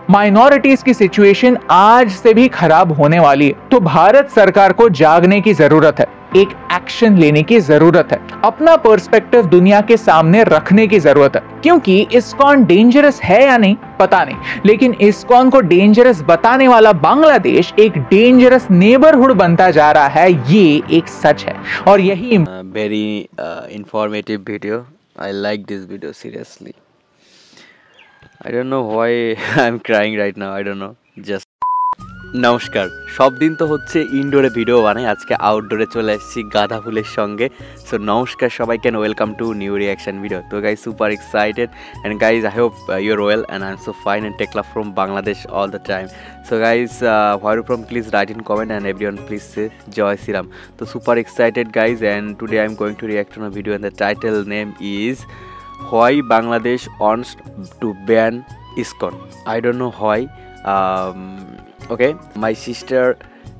Minorities की situation आज से भी खराब होने वाली है। तो भारत सरकार को जागने की जरूरत है, एक एक्शन लेने की जरूरत है, अपना पर्सपेक्टिव दुनिया के सामने रखने की जरूरत है। क्योंकि इस्कॉन डेंजरस है या नहीं पता नहीं, लेकिन इस्कॉन को डेंजरस बताने वाला बांग्लादेश एक डेंजरस नेबरहुड बनता जा रहा है, ये एक सच है। और यही very informative video, I like this video seriously. I don't know why I'm crying right now, I don't know, just নমস্কার। সব দিন তো হচ্ছে ইনডোরে ভিডিও বানাই, আজকে আউটডোরে চলে এসেছি গাঁদা ফুলের সঙ্গে। সো নমস্কার সবাইকে, welcome to new reaction video. তো guys super excited and guys I hope you're well and I am so fine and take love from Bangladesh all the time. So guys where from please write in comment and everyone please say Jai Shriram. তো super excited guys and today I am going to react on a video and the title name is Why Bangladesh wants to ban ISKCON. I don't know why. Okay, my sister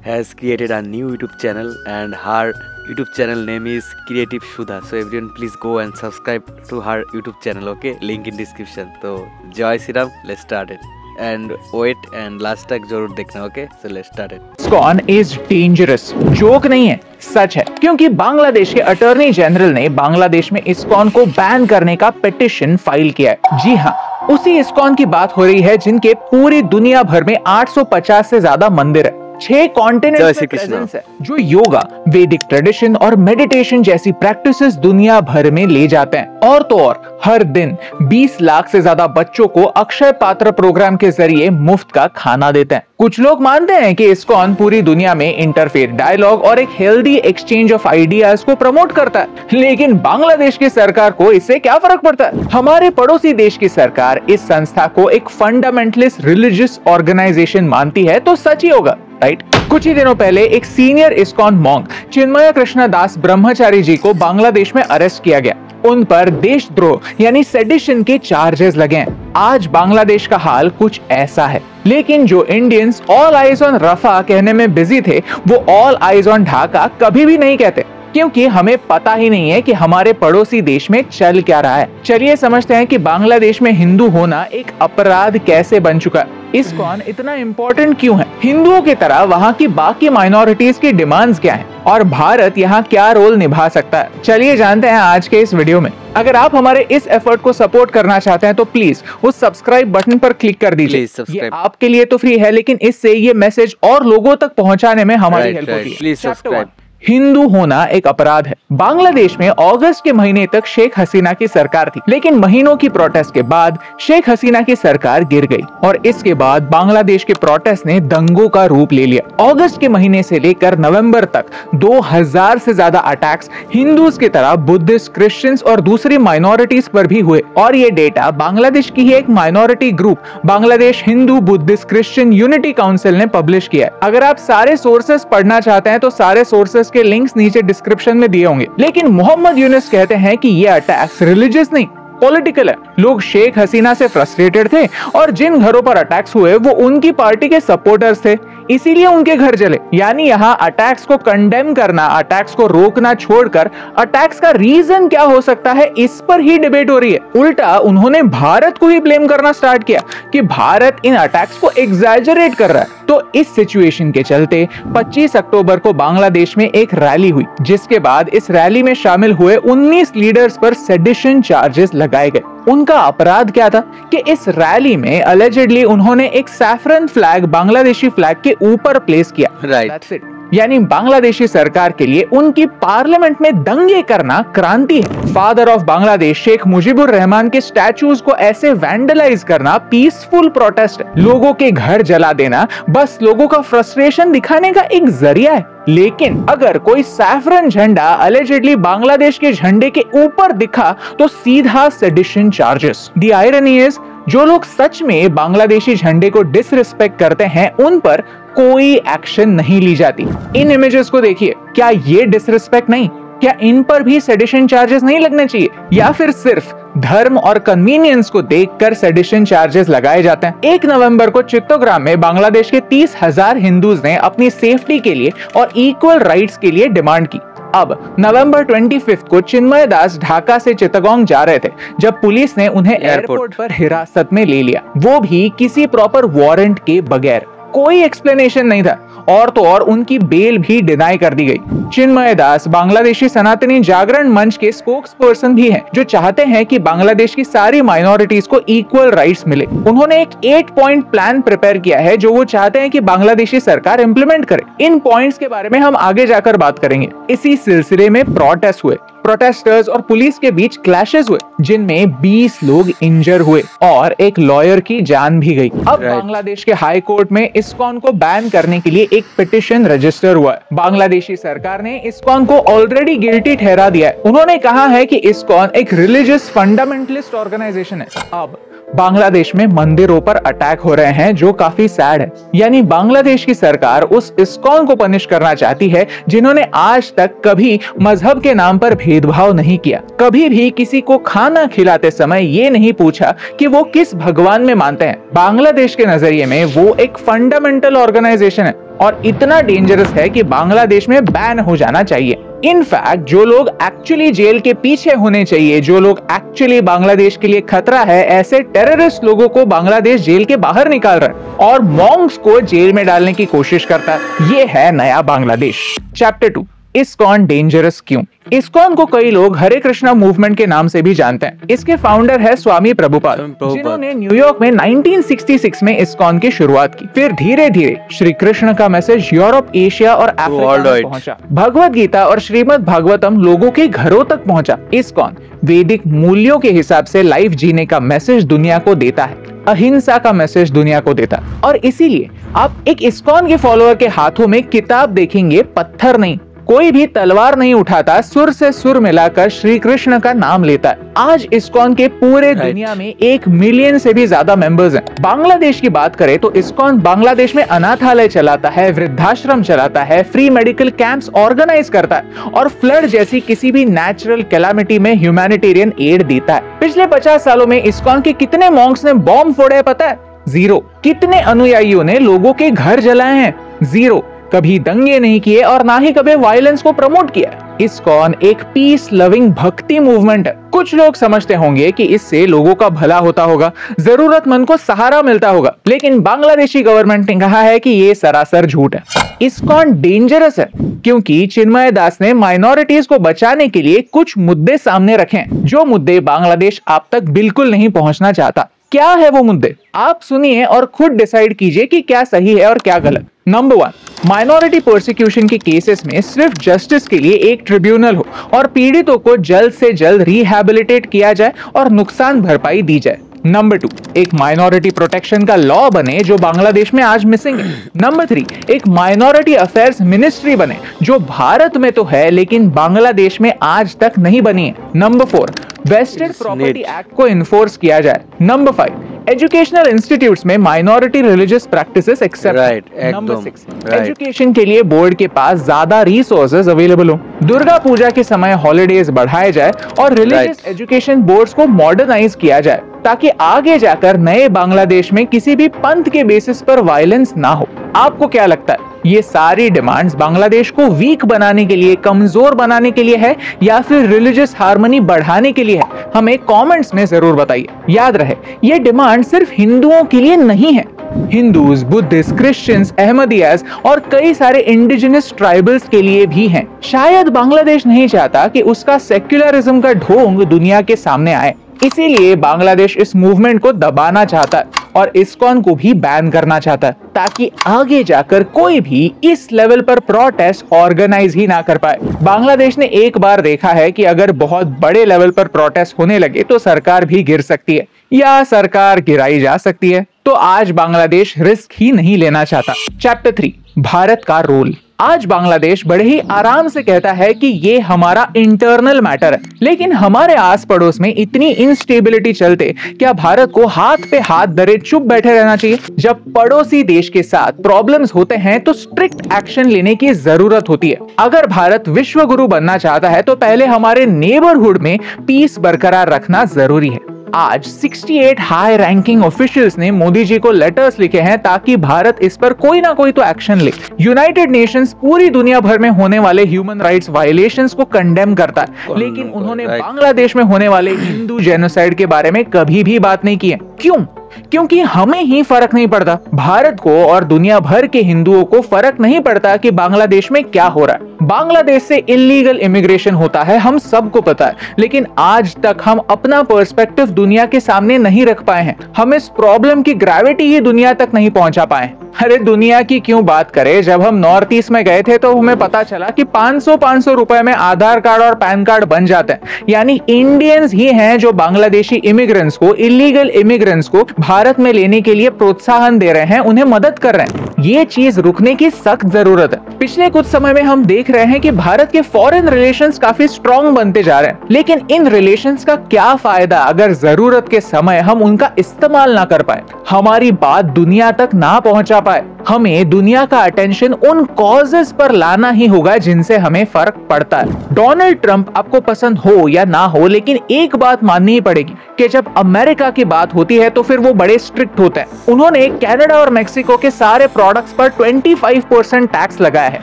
has created a new YouTube channel and her YouTube channel name is Creative Shudha. So everyone please go and subscribe to her YouTube channel. Okay, link in description. So Jai Shri Ram, let's start it. And wait and last तक जरूर देखना। Okay, so let's start it. ISKCON is dangerous, joke नहीं है, सच है। क्योंकि बांग्लादेश के attorney general ने बांग्लादेश में ISKCON को बैन करने का पिटीशन फाइल किया है। जी हाँ, उसी ISKCON की बात हो रही है जिनके पूरी दुनिया भर में 850 से ज्यादा मंदिर है, 6 कॉन्टिनेंट प्रेजेंस है, जो योगा, वैदिक ट्रेडिशन और मेडिटेशन जैसी प्रैक्टिसेस दुनिया भर में ले जाते हैं। और तो और हर दिन 20 लाख से ज्यादा बच्चों को अक्षय पात्र प्रोग्राम के जरिए मुफ्त का खाना देते हैं। कुछ लोग मानते हैं कि ISKCON पूरी दुनिया में इंटरफेथ डायलॉग और एक हेल्दी एक्सचेंज ऑफ आइडियाज को प्रमोट करता है, लेकिन बांग्लादेश की सरकार को इससे क्या फर्क पड़ता है? हमारे पड़ोसी देश की सरकार इस संस्था को एक फंडामेंटलिस्ट रिलीजियस ऑर्गेनाइजेशन मानती है, तो सच ही होगा, राइट? कुछ ही दिनों पहले एक सीनियर ISKCON मॉन्क चिन्मय कृष्ण दास ब्रह्मचारी जी को बांग्लादेश में अरेस्ट किया गया। उन पर देशद्रोह यानी सेडिशन के चार्जेस लगे हैं। आज बांग्लादेश का हाल कुछ ऐसा है, लेकिन जो इंडियंस ऑल आइज ऑन रफा कहने में बिजी थे, वो ऑल आइज ऑन ढाका कभी भी नहीं कहते, क्योंकि हमें पता ही नहीं है कि हमारे पड़ोसी देश में चल क्या रहा है। चलिए समझते हैं कि बांग्लादेश में हिंदू होना एक अपराध कैसे बन चुका है। ISKCON इतना इम्पोर्टेंट क्यों है? हिंदुओं की तरह वहाँ की बाकी माइनॉरिटीज की डिमांड्स क्या हैं? और भारत यहाँ क्या रोल निभा सकता है? चलिए जानते हैं आज के इस वीडियो में। अगर आप हमारे इस एफर्ट को सपोर्ट करना चाहते हैं तो प्लीज उस सब्सक्राइब बटन पर क्लिक कर दीजिए। ये आपके लिए तो फ्री है, लेकिन इससे ये मैसेज और लोगों तक पहुँचाने में हमारी हेल्प होती है। Please subscribe. हिंदू होना एक अपराध है। बांग्लादेश में अगस्त के महीने तक शेख हसीना की सरकार थी, लेकिन महीनों की प्रोटेस्ट के बाद शेख हसीना की सरकार गिर गई और इसके बाद बांग्लादेश के प्रोटेस्ट ने दंगों का रूप ले लिया। अगस्त के महीने से लेकर नवंबर तक 2000 से ज्यादा अटैक्स हिंदूज की तरह बुद्धिस्ट, क्रिश्चियंस और दूसरी माइनॉरिटीज पर भी हुए। और ये डेटा बांग्लादेश की ही एक minority group Bangladesh Hindu Buddhist Christian unity council ने पब्लिश किया है। अगर आप सारे सोर्सेस पढ़ना चाहते हैं तो सारे सोर्सेस के लिंक्स नीचे डिस्क्रिप्शन में दिए होंगे। लेकिन मोहम्मद यूनुस कहते हैं कि ये अटैक्स रिलीजियस नहीं, पॉलिटिकल है। लोग शेख हसीना से फ्रस्ट्रेटेड थे और जिन घरों पर अटैक्स हुए वो उनकी पार्टी के सपोर्टर्स थे, इसीलिए उनके घर जले। यानी यहाँ अटैक्स को कंडेम करना, अटैक्स को रोकना छोड़कर अटैक्स का रीजन क्या हो सकता है, इस पर ही डिबेट हो रही है। उल्टा उन्होंने भारत को ही ब्लेम करना स्टार्ट किया कि भारत इन अटैक्स को एग्जैजरेट कर रहा है। तो इस सिचुएशन के चलते 25 अक्टूबर को बांग्लादेश में एक रैली हुई, जिसके बाद इस रैली में शामिल हुए 19 लीडर्स पर सेडिशन चार्जेस लगाए गए। उनका अपराध क्या था कि इस रैली में अलेजेडली उन्होंने एक सैफरन फ्लैग बांग्लादेशी फ्लैग के ऊपर प्लेस किया। That's it. यानी बांग्लादेशी सरकार के लिए उनकी पार्लियामेंट में दंगे करना क्रांति है। फादर ऑफ बांग्लादेश शेख मुजीबुर रहमान के स्टैचूज को ऐसे वैंडलाइज करना पीसफुल प्रोटेस्ट है। लोगों के घर जला देना बस लोगों का फ्रस्ट्रेशन दिखाने का एक जरिया है। लेकिन अगर कोई सैफरन झंडा अलेजेडली बांग्लादेश के झंडे के ऊपर दिखा तो सीधा sedition charges. The irony is, जो लोग सच में बांग्लादेशी झंडे को डिसरिस्पेक्ट करते हैं उन पर कोई एक्शन नहीं ली जाती। इन इमेजेस को देखिए, क्या ये डिसरिस्पेक्ट नहीं? क्या इन पर भी सेडिशन चार्जेस नहीं लगने चाहिए? या फिर सिर्फ धर्म और कन्वीनियंस को देखकर सेडिशन चार्जेस लगाए जाते हैं? 1 नवंबर को चित्तोग्राम में बांग्लादेश के 30,000 हिंदूज ने अपनी सेफ्टी के लिए और इक्वल राइट्स के लिए डिमांड की। अब नवंबर 25 को चिन्मय दास ढाका से चित्तगोंग जा रहे थे जब पुलिस ने उन्हें एयरपोर्ट पर हिरासत में ले लिया, वो भी किसी प्रॉपर वारंट के बगैर। कोई एक्सप्लेनेशन नहीं था और तो और उनकी बेल भी डिनाई कर दी गई। चिन्मय दास बांग्लादेशी सनातनी जागरण मंच के स्पोक्स पर्सन भी हैं, जो चाहते हैं कि बांग्लादेश की सारी माइनॉरिटीज को इक्वल राइट्स मिले। उन्होंने एक 8 पॉइंट प्लान प्रिपेयर किया है जो वो चाहते हैं कि बांग्लादेशी सरकार इंप्लीमेंट करे। इन पॉइंट्स के बारे में हम आगे जाकर बात करेंगे। इसी सिलसिले में प्रोटेस्ट हुए, प्रोटेस्टर्स और पुलिस के बीच क्लैशेस हुए जिनमें 20 लोग इंजर हुए और एक लॉयर की जान भी गई। अब बांग्लादेश के हाई कोर्ट में इस्कॉन को बैन करने के लिए एक पिटीशन रजिस्टर हुआ है। बांग्लादेशी सरकार ने इस्कॉन को ऑलरेडी गिल्टी ठहरा दिया है। उन्होंने कहा है कि इस्कॉन एक रिलीजियस फंडामेंटलिस्ट ऑर्गेनाइजेशन है। अब बांग्लादेश में मंदिरों पर अटैक हो रहे हैं जो काफी सैड है। यानी बांग्लादेश की सरकार उस इस्कॉन को पनिश करना चाहती है जिन्होंने आज तक कभी मजहब के नाम पर भेदभाव नहीं किया, कभी भी किसी को खाना खिलाते समय ये नहीं पूछा कि वो किस भगवान में मानते हैं। बांग्लादेश के नजरिए में वो एक फंडामेंटल ऑर्गेनाइजेशन है और इतना डेंजरस है कि बांग्लादेश में बैन हो जाना चाहिए। इनफैक्ट जो लोग एक्चुअली जेल के पीछे होने चाहिए, जो लोग एक्चुअली बांग्लादेश के लिए खतरा है, ऐसे टेररिस्ट लोगों को बांग्लादेश जेल के बाहर निकाल रहा है और मॉन्क्स को जेल में डालने की कोशिश करता है। ये है नया बांग्लादेश। चैप्टर 2, इस्कॉन डेंजरस क्यों? इस्कॉन को कई लोग हरे कृष्णा मूवमेंट के नाम से भी जानते हैं। इसके फाउंडर है स्वामी प्रभुपाद, जिन्होंने न्यूयॉर्क में 1966 में इस्कॉन की शुरुआत की। फिर धीरे धीरे श्री कृष्ण का मैसेज यूरोप, एशिया और अफ्रीका में पहुंचा। भगवत गीता और श्रीमद् भागवतम लोगों के घरों तक पहुंचा। इस्कॉन वैदिक मूल्यों के हिसाब से लाइफ जीने का मैसेज दुनिया को देता है, अहिंसा का मैसेज दुनिया को देता है। और इसीलिए आप एक इस्कॉन के फॉलोअर के हाथों में किताब देखेंगे, पत्थर नहीं, कोई भी तलवार नहीं उठाता, सुर से सुर मिलाकर श्री कृष्ण का नाम लेता है। आज इस्कॉन के पूरे दुनिया में 1 मिलियन से भी ज्यादा मेंबर्स हैं। बांग्लादेश की बात करें तो इस्कॉन बांग्लादेश में अनाथालय चलाता है, वृद्धाश्रम चलाता है, फ्री मेडिकल कैंप्स ऑर्गेनाइज करता है और फ्लड जैसी किसी भी नेचुरल कैलामिटी में ह्यूमैनिटेरियन एड देता है। पिछले 50 सालों में इस्कॉन के कितने मॉन्क्स ने बॉम्ब फोड़े हैं पता है? 0। कितने अनुयायियों ने लोगों के घर जलाए हैं? 0। कभी दंगे नहीं किए और ना ही कभी वायलेंस को प्रमोट किया। इस्कॉन एक पीस लविंग भक्ति मूवमेंट है। कुछ लोग समझते होंगे कि इससे लोगों का भला होता होगा, जरूरतमंद को सहारा मिलता होगा, लेकिन बांग्लादेशी गवर्नमेंट ने कहा है कि ये सरासर झूठ है। इस्कॉन डेंजरस है क्योंकि चिन्मय दास ने माइनॉरिटीज को बचाने के लिए कुछ मुद्दे सामने रखे, जो मुद्दे बांग्लादेश आप तक बिल्कुल नहीं पहुंचना चाहता। क्या है वो मुद्दे? आप सुनिए और खुद डिसाइड कीजिए कि क्या सही है और क्या गलत। नंबर 1, माइनॉरिटी प्रोसिक्यूशन के केसेस में सिर्फ जस्टिस के लिए एक ट्रिब्यूनल हो और पीड़ितों को जल्द से जल्द रिहैबिलिटेट किया जाए और नुकसान भरपाई दी जाए। नंबर 2, एक माइनॉरिटी प्रोटेक्शन का लॉ बने जो बांग्लादेश में आज मिसिंग है। नंबर 3, एक माइनॉरिटी अफेयर्स मिनिस्ट्री बने जो भारत में तो है लेकिन बांग्लादेश में आज तक नहीं बनी है। नंबर 4, वेस्टेड प्रॉपर्टी एक्ट को इन्फोर्स किया जाए। नंबर 5, एजुकेशनल इंस्टीट्यूट्स में minority religious practices accept. Number 6, education के लिए बोर्ड के पास ज्यादा रिसोर्सेज अवेलेबल हो। दुर्गा पूजा के समय हॉलिडेज बढ़ाए जाए और रिलीजियस एजुकेशन बोर्ड्स को मॉडर्नाइज किया जाए ताकि आगे जाकर नए बांग्लादेश में किसी भी पंथ के बेसिस पर वायलेंस ना हो। आपको क्या लगता है, ये सारी डिमांड्स बांग्लादेश को वीक बनाने के लिए, कमजोर बनाने के लिए है या फिर रिलीजियस हार्मनी बढ़ाने के लिए है? हमें कमेंट्स में जरूर बताइए। याद रहे, ये डिमांड सिर्फ हिंदुओं के लिए नहीं है। हिंदूज, बुद्धिस्ट, क्रिश्चियंस, अहमदियाज और कई सारे इंडिजिनस ट्राइबल्स के लिए भी हैं। शायद बांग्लादेश नहीं चाहता कि उसका सेक्युलरिज्म का ढोंग दुनिया के सामने आए, इसीलिए बांग्लादेश इस मूवमेंट को दबाना चाहता है और इस्कॉन को भी बैन करना चाहता है ताकि आगे जाकर कोई भी इस लेवल पर प्रोटेस्ट ऑर्गेनाइज ही ना कर पाए। बांग्लादेश ने एक बार देखा है कि अगर बहुत बड़े लेवल पर प्रोटेस्ट होने लगे तो सरकार भी गिर सकती है या सरकार गिराई जा सकती है। तो आज बांग्लादेश रिस्क ही नहीं लेना चाहता। चैप्टर 3, भारत का रोल। आज बांग्लादेश बड़े ही आराम से कहता है कि ये हमारा इंटरनल मैटर है, लेकिन हमारे आस पड़ोस में इतनी इंस्टेबिलिटी चलते क्या भारत को हाथ पे हाथ धरे चुप बैठे रहना चाहिए? जब पड़ोसी देश के साथ प्रॉब्लम्स होते हैं तो स्ट्रिक्ट एक्शन लेने की जरूरत होती है। अगर भारत विश्व गुरु बनना चाहता है तो पहले हमारे नेबरहुड में पीस बरकरार रखना जरूरी है। आज 68 हाई रैंकिंग ऑफिशियल्स ने मोदी जी को लेटर्स लिखे हैं ताकि भारत इस पर कोई ना कोई तो एक्शन ले। यूनाइटेड नेशंस पूरी दुनिया भर में होने वाले ह्यूमन राइट्स वायलेशंस को कंडेम करता है, लेकिन उन्होंने बांग्लादेश में होने वाले हिंदू जेनोसाइड के बारे में कभी भी बात नहीं की है। क्यों? क्योंकि हमें ही फर्क नहीं पड़ता। भारत को और दुनिया भर के हिंदुओं को फर्क नहीं पड़ता कि बांग्लादेश में क्या हो रहा है। बांग्लादेश से इलीगल इमिग्रेशन होता है, हम सबको पता है, लेकिन आज तक हम अपना पर्सपेक्टिव दुनिया के सामने नहीं रख पाए हैं। हम इस प्रॉब्लम की ग्रेविटी ही दुनिया तक नहीं पहुंचा पाए। अरे दुनिया की क्यों बात करें, जब हम नॉर्थ ईस्ट में गए थे तो हमें पता चला कि 500 रुपए में आधार कार्ड और पैन कार्ड बन जाते हैं। यानी इंडियंस ही हैं जो बांग्लादेशी इमिग्रेंट्स को, इलीगल इमिग्रेंट्स को भारत में लेने के लिए प्रोत्साहन दे रहे हैं, उन्हें मदद कर रहे हैं। ये चीज रुकने की सख्त जरूरत है। पिछले कुछ समय में हम देख रहे हैं कि भारत के फॉरेन रिलेशंस काफी स्ट्रांग बनते जा रहे हैं, लेकिन इन रिलेशंस का क्या फायदा अगर जरूरत के समय हम उनका इस्तेमाल ना कर पाए, हमारी बात दुनिया तक ना पहुंचा पाए। हमें दुनिया का अटेंशन उन कॉजेस पर लाना ही होगा जिनसे हमें फर्क पड़ता है। डोनाल्ड ट्रंप आपको पसंद हो या ना हो, लेकिन एक बात माननी ही पड़ेगी कि जब अमेरिका की बात होती है तो फिर वो बड़े स्ट्रिक्ट होते हैं। उन्होंने कनाडा और मेक्सिको के सारे प्रोडक्ट्स पर 25% टैक्स लगाया है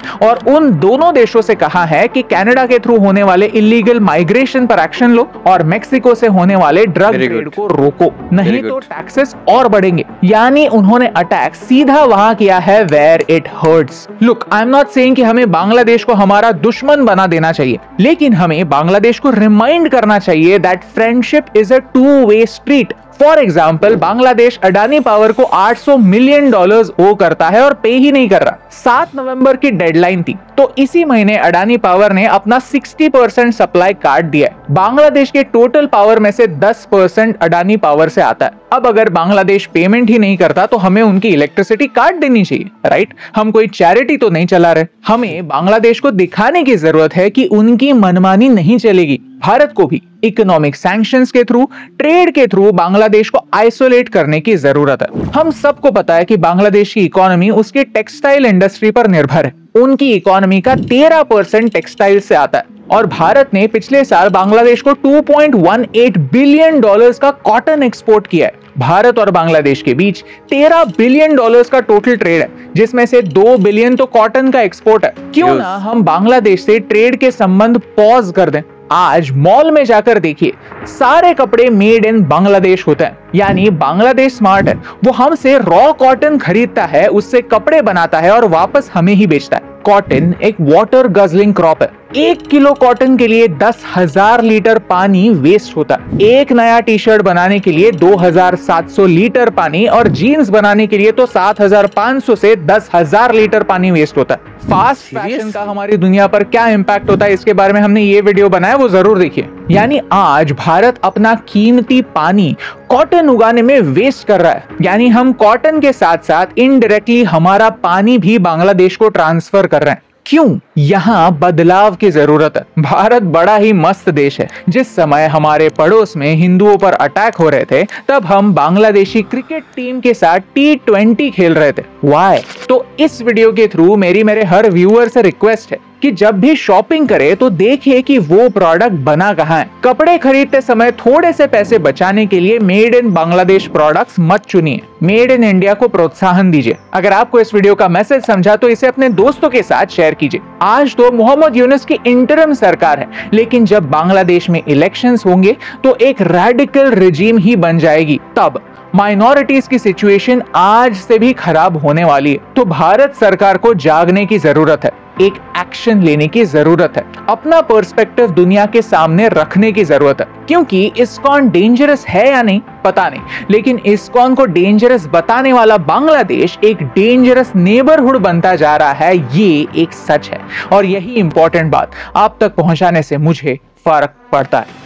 और उन दोनों देशों से कहा है कि कनाडा के थ्रू होने वाले इलीगल माइग्रेशन पर एक्शन लो और मेक्सिको से होने वाले ड्रग ट्रेड को रोको, नहीं तो टैक्सेस और बढ़ेंगे। यानी उन्होंने अटैक सीधा वहां किया है where it hurts. Look, I am not saying कि हमें बांग्लादेश को हमारा दुश्मन बना देना चाहिए, लेकिन हमें बांग्लादेश को रिमाइंड करना चाहिए that friendship is a two way street. For example, Bangladesh Adani power को $800 मिलियन ओ करता है और पे ही नहीं कर रहा। 7 नवंबर की डेडलाइन थी, तो इसी महीने अडानी पावर ने अपना 60% सप्लाई काट दिया है। बांग्लादेश के टोटल पावर में से 10% अडानी पावर से आता है। अब अगर बांग्लादेश पेमेंट ही नहीं करता तो हमें उनकी इलेक्ट्रिसिटी काट देनी चाहिए, राइट? हम कोई चैरिटी तो नहीं चला रहे। हमें बांग्लादेश को दिखाने की जरूरत है कि उनकी मनमानी नहीं चलेगी। भारत को भी इकोनॉमिक सैंक्शंस के थ्रू, ट्रेड के थ्रू बांग्लादेश को आइसोलेट करने की जरूरत है। हम सबको पता है कि बांग्लादेश की इकोनॉमी उसके टेक्सटाइल इंडस्ट्री पर निर्भर है। उनकी इकोनॉमी का 13% टेक्सटाइल से आता है और भारत ने पिछले साल बांग्लादेश को $2.18 बिलियन का कॉटन एक्सपोर्ट किया है। भारत और बांग्लादेश के बीच $13 बिलियन का टोटल ट्रेड है, जिसमें से 2 बिलियन तो कॉटन का एक्सपोर्ट है। क्यों ना हम बांग्लादेश से ट्रेड के संबंध पॉज कर दें। आज मॉल में जाकर देखिए, सारे कपड़े मेड इन बांग्लादेश होते हैं। यानी बांग्लादेश स्मार्ट है, वो हमसे रॉ कॉटन खरीदता है, उससे कपड़े बनाता है और वापस हमें ही बेचता है। कॉटन एक वाटर गजलिंग क्रॉप है। 1 किलो कॉटन के लिए 10,000 लीटर पानी वेस्ट होता है। एक नया टी शर्ट बनाने के लिए 2,700 लीटर पानी और जीन्स बनाने के लिए तो 7,500 से 10,000 लीटर पानी वेस्ट होता है। फास्ट फैशन का हमारी दुनिया पर क्या इम्पैक्ट होता है, इसके बारे में हमने ये वीडियो बनाया, वो जरूर देखिए। यानी आज भारत अपना कीमती पानी कॉटन उगाने में वेस्ट कर रहा है। यानी हम कॉटन के साथ साथ इनडायरेक्टली हमारा पानी भी बांग्लादेश को ट्रांसफर कर रहे हैं। क्यों? यहाँ बदलाव की जरूरत है। भारत बड़ा ही मस्त देश है। जिस समय हमारे पड़ोस में हिंदुओं पर अटैक हो रहे थे, तब हम बांग्लादेशी क्रिकेट टीम के साथ T20 खेल रहे थे। वाई? तो इस वीडियो के थ्रू मेरे हर व्यूअर से रिक्वेस्ट है कि जब भी शॉपिंग करे तो देखिए कि वो प्रोडक्ट बना कहाँ है। कपड़े खरीदते समय थोड़े से पैसे बचाने के लिए मेड इन बांग्लादेश प्रोडक्ट्स मत चुनिए, मेड इन इंडिया को प्रोत्साहन दीजिए। अगर आपको इस वीडियो का मैसेज समझा तो इसे अपने दोस्तों के साथ शेयर कीजिए। आज तो मोहम्मद यूनुस की इंटरिम सरकार है, लेकिन जब बांग्लादेश में इलेक्शंस होंगे तो एक रेडिकल रिजीम ही बन जाएगी। तब माइनॉरिटीज की सिचुएशन आज से भी खराब होने वाली है। तो भारत सरकार को जागने की जरूरत है, एक एक्शन लेने की जरूरत है, अपना पर्सपेक्टिव दुनिया के सामने रखने की जरूरत है। क्योंकि इस्कॉन डेंजरस है या नहीं पता नहीं, लेकिन इस्कॉन को डेंजरस बताने वाला बांग्लादेश एक डेंजरस नेबरहुड बनता जा रहा है, ये एक सच है। और यही इंपॉर्टेंट बात आप तक पहुंचाने से मुझे फर्क पड़ता है।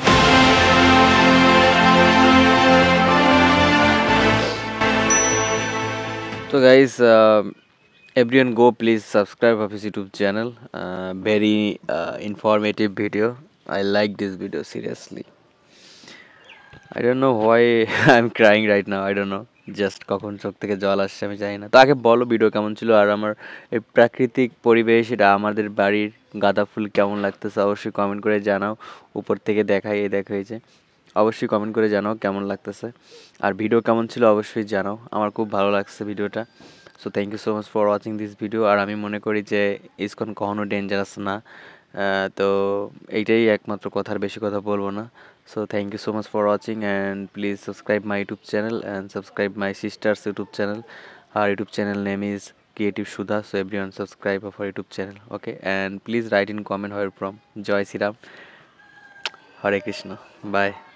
So guys, everyone go please subscribe of his YouTube channel. Very informative video. I like this video seriously. I don't know why I'm crying right now. I don't know. Just কখন চোখ থেকে জল আসছে আমি জানি না। তো আগে বলো ভিডিও কেমন ছিল, আর আমার এই প্রাকৃতিক পরিবেশ, এটা আমাদের বাড়ির গাঁদা ফুল কেমন লাগতেছে অবশ্যই কমেন্ট করে জানাও। উপর থেকে দেখাই, এই দেখা হয়েছে। অবশ্যই কমেন্ট করে জানাও কেমন লাগতেছে, আর ভিডিও কেমন ছিল অবশ্যই জানাও। আমার খুব ভালো লাগছে ভিডিওটা। So thank you so much for watching this video. আর আমি মনে করি যে ইসকন কখনো ডেঞ্জারাস না। তো এইটাই একমাত্র কথার, বেশি কথা বলবো না। So thank you so much for watching and please subscribe my YouTube channel and subscribe my sister's YouTube channel. Our YouTube channel name is Creative Sudha, so everyone subscribe of our YouTube channel, okay? And please write in comment where you're from. Joy Sri Ram, Hare Krishna, bye.